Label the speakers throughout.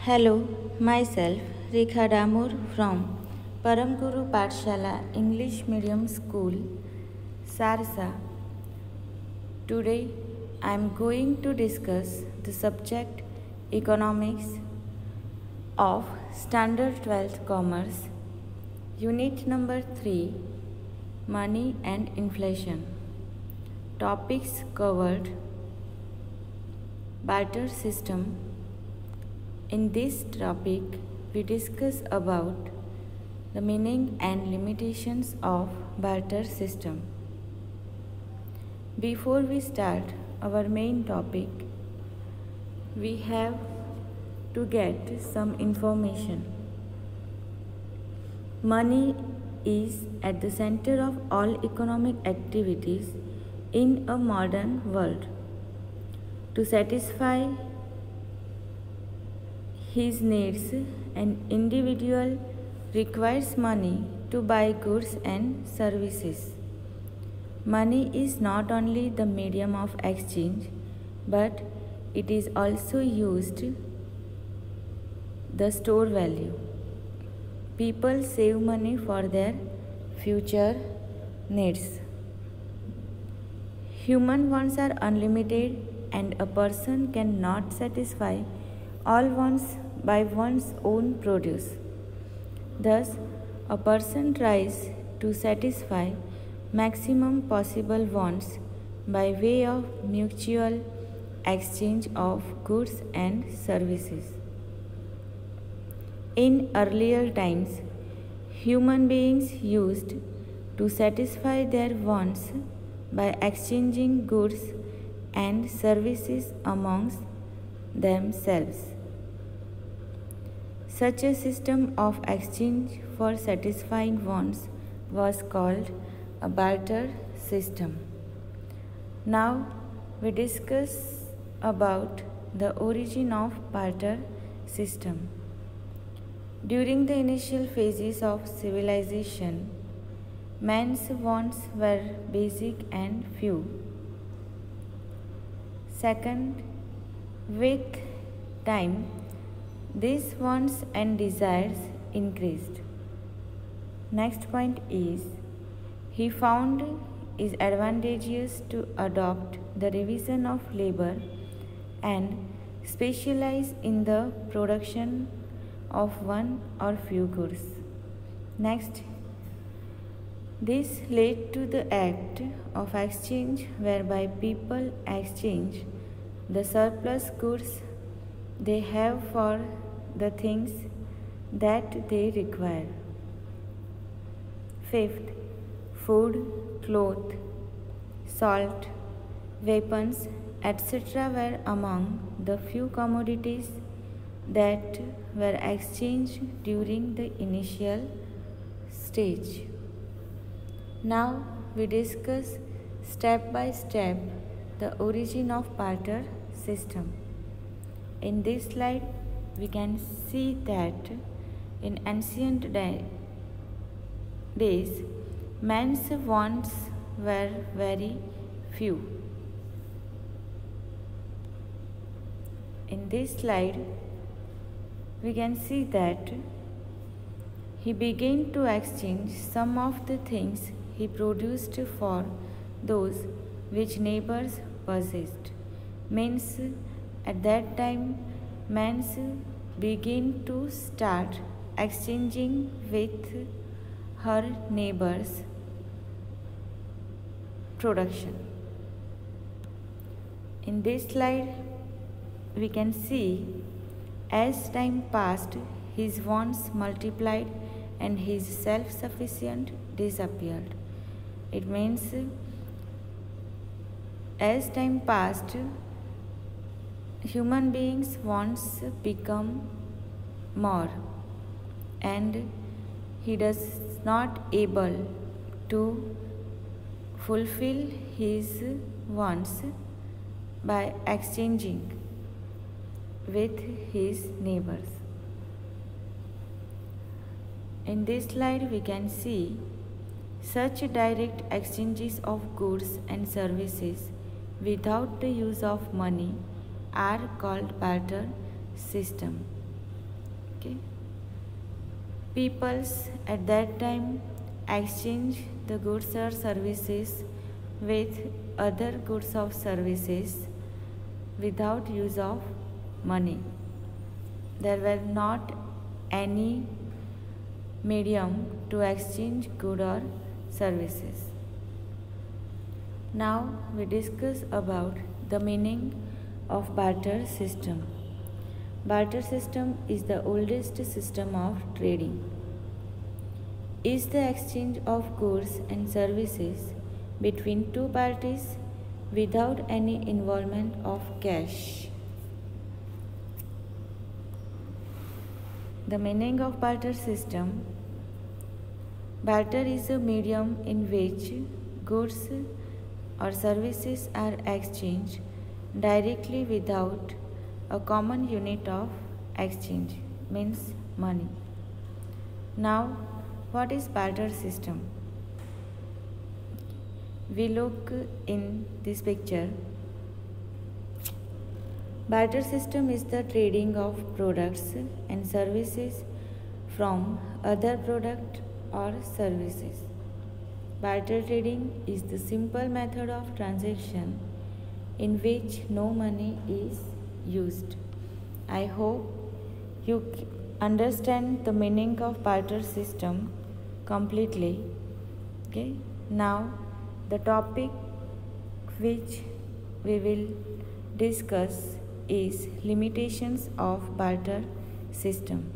Speaker 1: Hello, myself Rekha Damur from Param Guru Pathshala English Medium School, Sarsa. Today I am going to discuss the subject Economics of Standard 12th Commerce, Unit number 3, Money and Inflation. Topics covered: barter system. In this topic, we discuss about the meaning and limitations of barter system. Before we start our main topic, we have to get some information. Money is at the center of all economic activities in a modern world. To satisfy his needs, an individual requires money to buy goods and services. Money is not only the medium of exchange, but it is also used the store value. People save money for their future needs. Human wants are unlimited, and a person cannot satisfy all wants by one's own produce. Thus, a person tries to satisfy maximum possible wants by way of mutual exchange of goods and services. In earlier times, human beings used to satisfy their wants by exchanging goods and services amongst themselves. Such a system of exchange for satisfying wants was called a barter system. Now we discuss about the origin of barter system. During the initial phases of civilization, man's wants were basic and few. Second, with time, these wants and desires increased. Next point is, he found it advantageous to adopt the division of labor and specialize in the production of one or few goods. Next, this led to the act of exchange whereby people exchange the surplus goods they have for the things that they require. Fifth, food, cloth, salt, weapons, etc. were among the few commodities that were exchanged during the initial stage. Now we discuss step by step the origin of barter system. In this slide, we can see that in ancient days, man's wants were very few. In this slide, we can see that he began to exchange some of the things he produced for those which neighbors possessed. Means at that time, men began to start exchanging with her neighbors' production. In this slide, we can see as time passed, his wants multiplied and his self-sufficient disappeared. It means as time passed, human beings' wants become more, and he does not able to fulfill his wants by exchanging with his neighbors. In this slide, we can see such direct exchanges of goods and services without the use of money are called barter system. Okay. Peoples at that time exchange the goods or services with other goods or services without use of money. There were not any medium to exchange goods or services. Now we discuss about the meaning of barter system. Barter system is the oldest system of trading. Is the exchange of goods and services between two parties without any involvement of cash. The meaning of barter system. Barter is a medium in which goods or services are exchanged directly without a common unit of exchange, means money. Now, what is barter system? We look in this picture. Barter system is the trading of products and services from other product or services. Barter trading is the simple method of transaction in which no money is used. I hope you understand the meaning of barter system completely. Okay. Now the topic which we will discuss is limitations of barter system.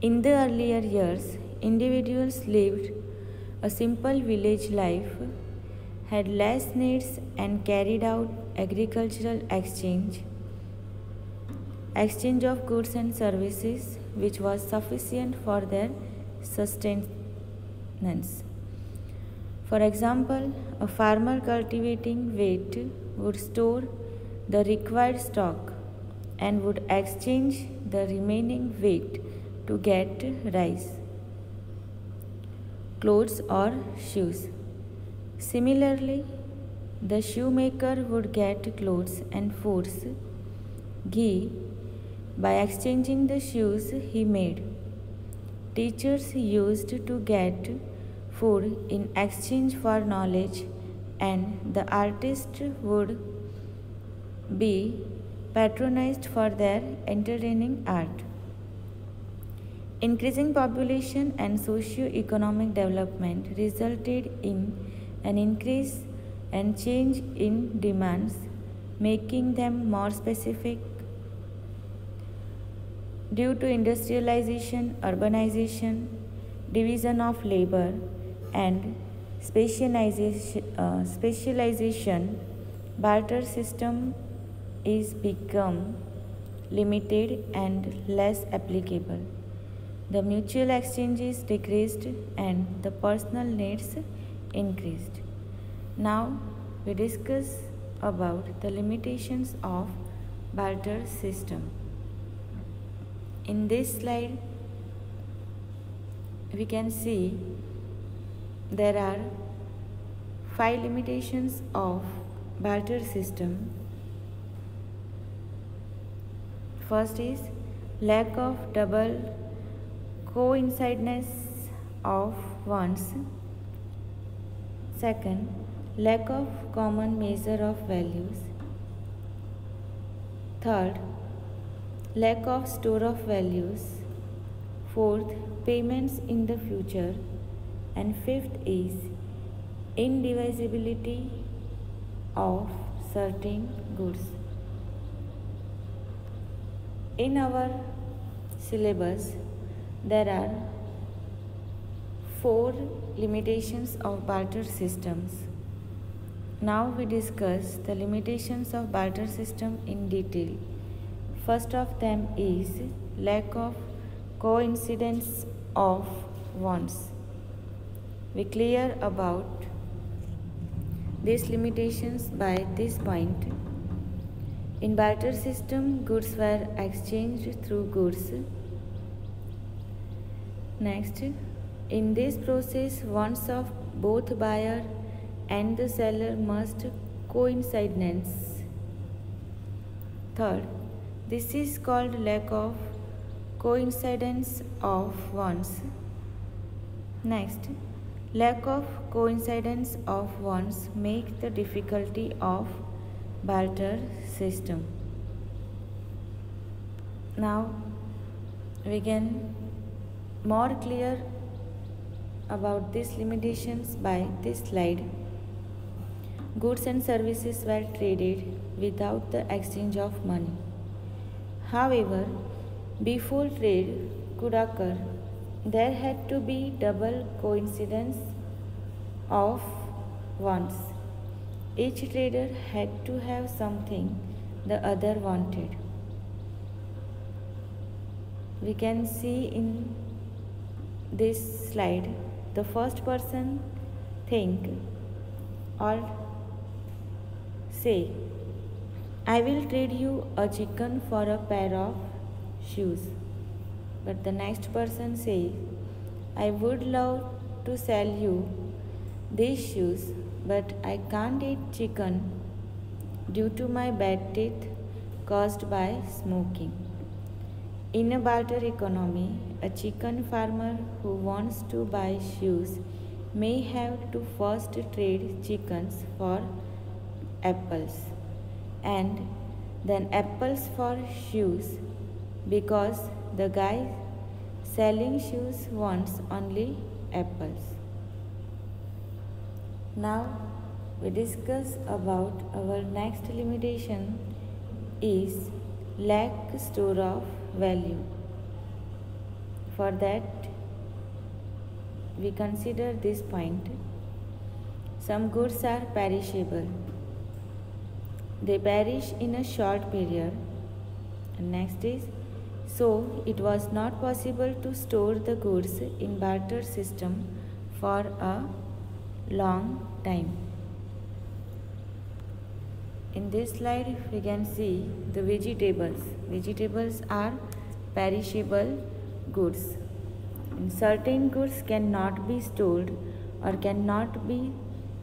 Speaker 1: In the earlier years, individuals lived a simple village life, had less needs and carried out agricultural exchange of goods and services which was sufficient for their sustenance. For example, a farmer cultivating wheat would store the required stock and would exchange the remaining wheat to get rice, clothes or shoes. Similarly, the shoemaker would get clothes and foods, ghee, by exchanging the shoes he made. Teachers used to get food in exchange for knowledge, and the artists would be patronized for their entertaining art. Increasing population and socio-economic development resulted in an increase and change in demands, making them more specific. Due to industrialization, urbanization, division of labor, and specialization, barter system is become limited and less applicable. The mutual exchanges decreased and the personal needs increased. Now we discuss about the limitations of barter system. In this slide, we can see there are 5 limitations of barter system. First is lack of double coincideness of wants. Second, lack of common measure of values. Third, lack of store of values. Fourth, payments in the future. And fifth is indivisibility of certain goods. In our syllabus, there are 4 limitations of barter systems. Now we discuss the limitations of barter system in detail. First of them is lack of coincidence of wants. We clear about these limitations by this point. In barter system, goods were exchanged through goods. Next, in this process, wants of both buyer and the seller must coincide. Third, This is called lack of coincidence of wants. Next, lack of coincidence of wants make the difficulty of barter system. Now we can more clear about these limitations by this slide. Goods and services were traded without the exchange of money. However, before trade could occur, there had to be double coincidence of wants. Each trader had to have something the other wanted. We can see in this slide, the first person think or say, I will trade you a chicken for a pair of shoes. But the next person says, I would love to sell you these shoes, but I can't eat chicken due to my bad teeth caused by smoking. In a barter economy, a chicken farmer who wants to buy shoes may have to first trade chickens for apples and then apples for shoes because the guy selling shoes wants only apples. Now we discuss about our next limitation is lack store of value. For that we consider this point. Some goods are perishable. They perish in a short period. And next is, so it was not possible to store the goods in barter system for a long time. In this slide we can see the vegetables. Vegetables are perishable goods. And certain goods cannot be stored or cannot be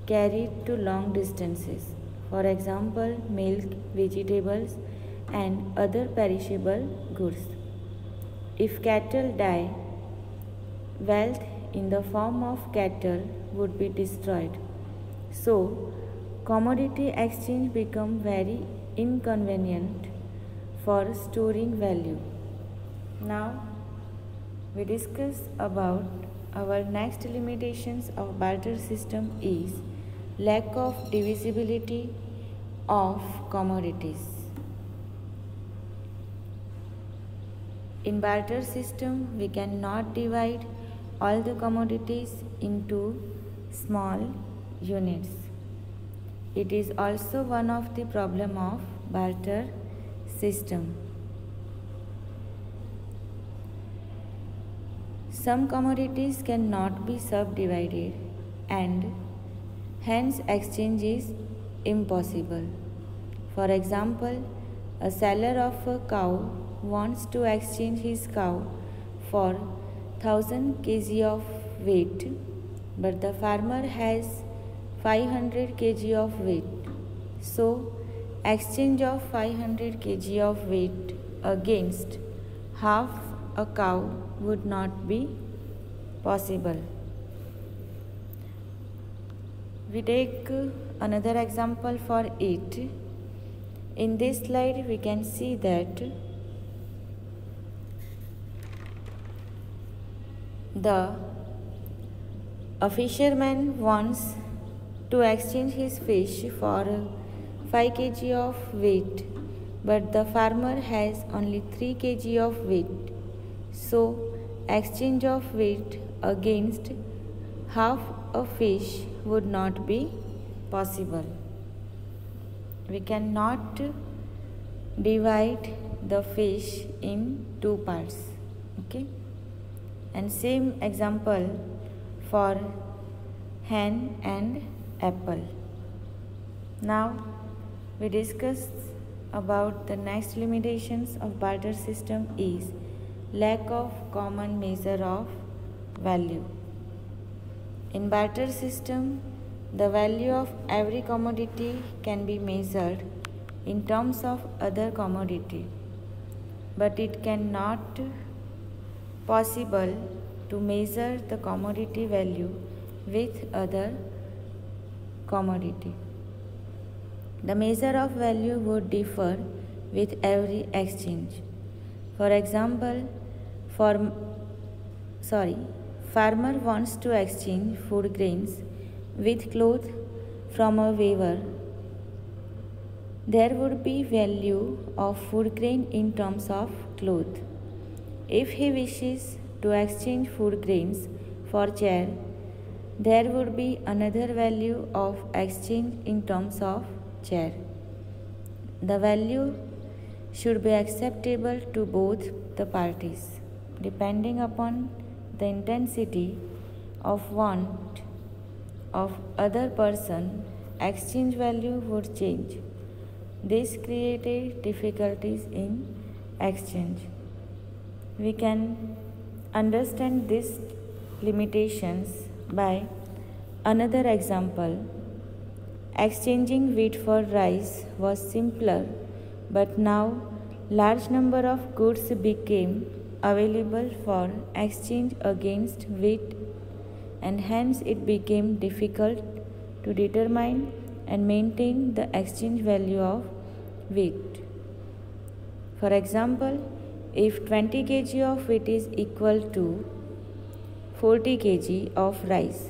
Speaker 1: carried to long distances. For example, milk, vegetables and other perishable goods. If cattle die, wealth in the form of cattle would be destroyed. So, commodity exchange become very inconvenient for storing value. Now, we discuss about our next limitations of barter system is lack of divisibility of commodities. In barter system, we cannot divide all the commodities into small units. It is also one of the problem of barter system. Some commodities cannot be subdivided and hence exchange is impossible. For example, a seller of a cow wants to exchange his cow for 1000 kg of weight, but the farmer has 500 kg of weight. So, exchange of 500 kg of weight against half a cow would not be possible. We take another example for it. In this slide we can see that a fisherman wants to exchange his fish for 5 kg of weight, but the farmer has only 3 kg of weight. So, exchange of weight against half a fish would not be possible. We cannot divide the fish in two parts. Okay? And same example for hen and apple. Now we discuss about the next limitations of barter system is lack of common measure of value. In barter system, the value of every commodity can be measured in terms of other commodity. but it cannot possible to measure the commodity value with other commodity. The measure of value would differ with every exchange. For example, farmer wants to exchange food grains with cloth from a weaver. There would be value of food grain in terms of cloth. If he wishes to exchange food grains for chair, there would be another value of exchange in terms of chair. The value should be acceptable to both the parties. Depending upon the intensity of want of other person, exchange value would change. This created difficulties in exchange. We can understand these limitations by another example. Exchanging wheat for rice was simpler, but now large number of goods became available for exchange against wheat, and hence it became difficult to determine and maintain the exchange value of wheat. For example, if 20 kg of wheat is equal to 40 kg of rice,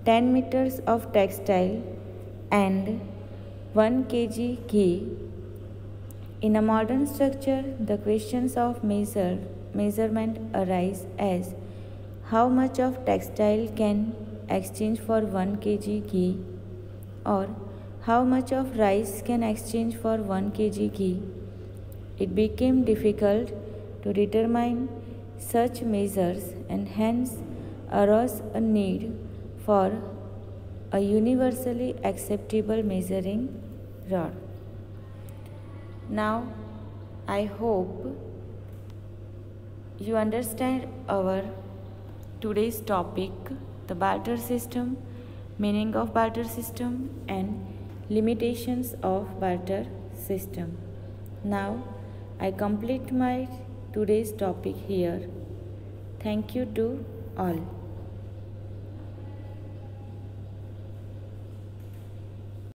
Speaker 1: 10 meters of textile and 1 kg ghee, in a modern structure, the questions of measurement arise as how much of textile can exchange for 1 kg ghee, or how much of rice can exchange for 1 kg ghee. It became difficult to determine such measures, and hence arose a need for a universally acceptable measuring rod. Now, I hope you understand our today's topic, the barter system, meaning of barter system, and limitations of barter system. Now, I complete my today's topic here. Thank you to all.